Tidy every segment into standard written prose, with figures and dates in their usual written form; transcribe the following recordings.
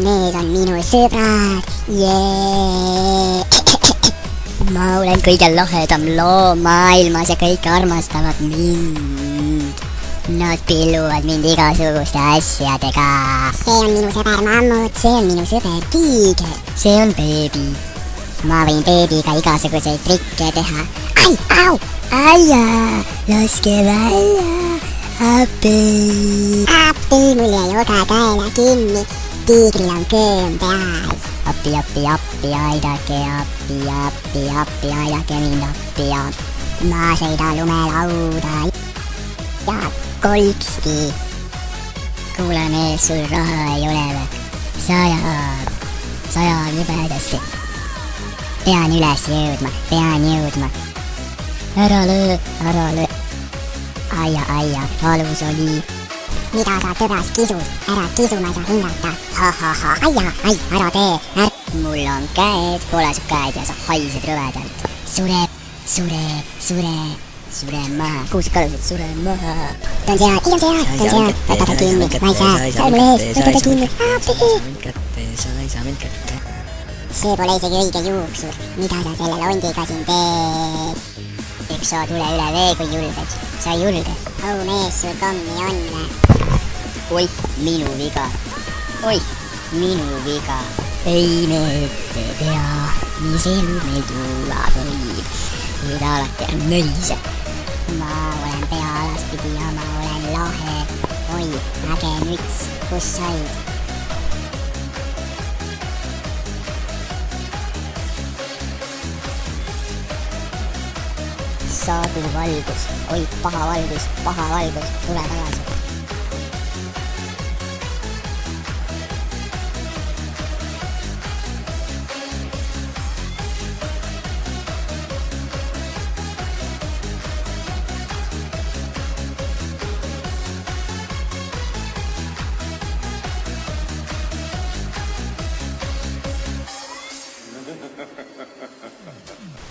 need on minu sõbrad, jee. ma olen kõige lahedam loom maailmas ja kõik armastavad mind. Nad pilluvad mind igasuguste asjadega. See on minu sõber Mammut, see on minu sõber Tiiger. See on beebi. Ma võin beebiga igasuguseid trikke teha. Ai, au! Aia, laske välja, appi. Appi, mul jäi oga kaela kinni, Tiigril on kõõm peas. Appi, appi, appi, aidake, appi, appi, appi, aidake mind appi ja ma sõidan lumelauda ja kolkski. Kuule mees, sul raha ei ole või? Sajab jubedasti. Pean üles jõudma. Ära löö. Aia, valus oli. Mida sa tõbras kisus? Ära kisu, ma ei saa hingata. Aia, ära tee. Mul on käed, pole su käed ja sa haised rõvedalt. Sure maha. Kuhu sa kalusid? Sure maha. Ta on seal. Võta ta kinni, ma ei saa. Sa oled mul ees, võta ta kinni. Sa ei saa mind kätte. See pole isegi õige juuksur. Mida sa selle londiga siin teed? Eks sa tule üle vee, kui julged. Sa ei julge. Oh mees, sul kommi on. Oih, minu viga. Ei me ette tea, mis elu meil tulla võib. Kuid alati on nõise. Ma olen pea alaspidi ja ma olen lahe. Oi, äge müts, kus said? Saadu valgus, oi paha valgus, tule tagasi.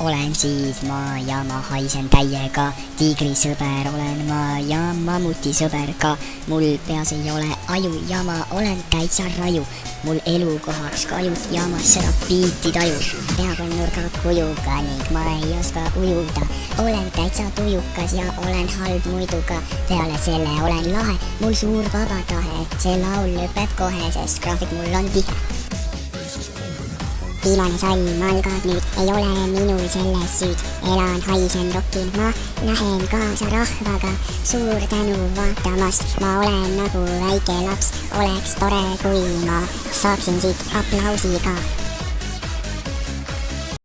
Olen siis ma ja ma haisen täiega, Tiigri sõber olen ma ja Mammuti sõber ka. Mul peas ei ole aju ja ma olen täitsa raju. Mul elukohaks kajut ja ma seda biiti taju. Peab on nurga kujuga ning ma ei oska ujuda. Olen täitsa tujukas ja olen halb muiduga. Peale selle olen lahe, mul suur vaba tahe. See laul lõpeb kohe, sest graafik mul on tihe. Viimane salm algab nüüd, ei ole minul selles süüd. Elan, haisen, rokin, ma lähen kaasa rahvaga. Suur tänu vaatamast, ma olen nagu väike laps. Oleks tore, kui ma saaksin siit aplausiga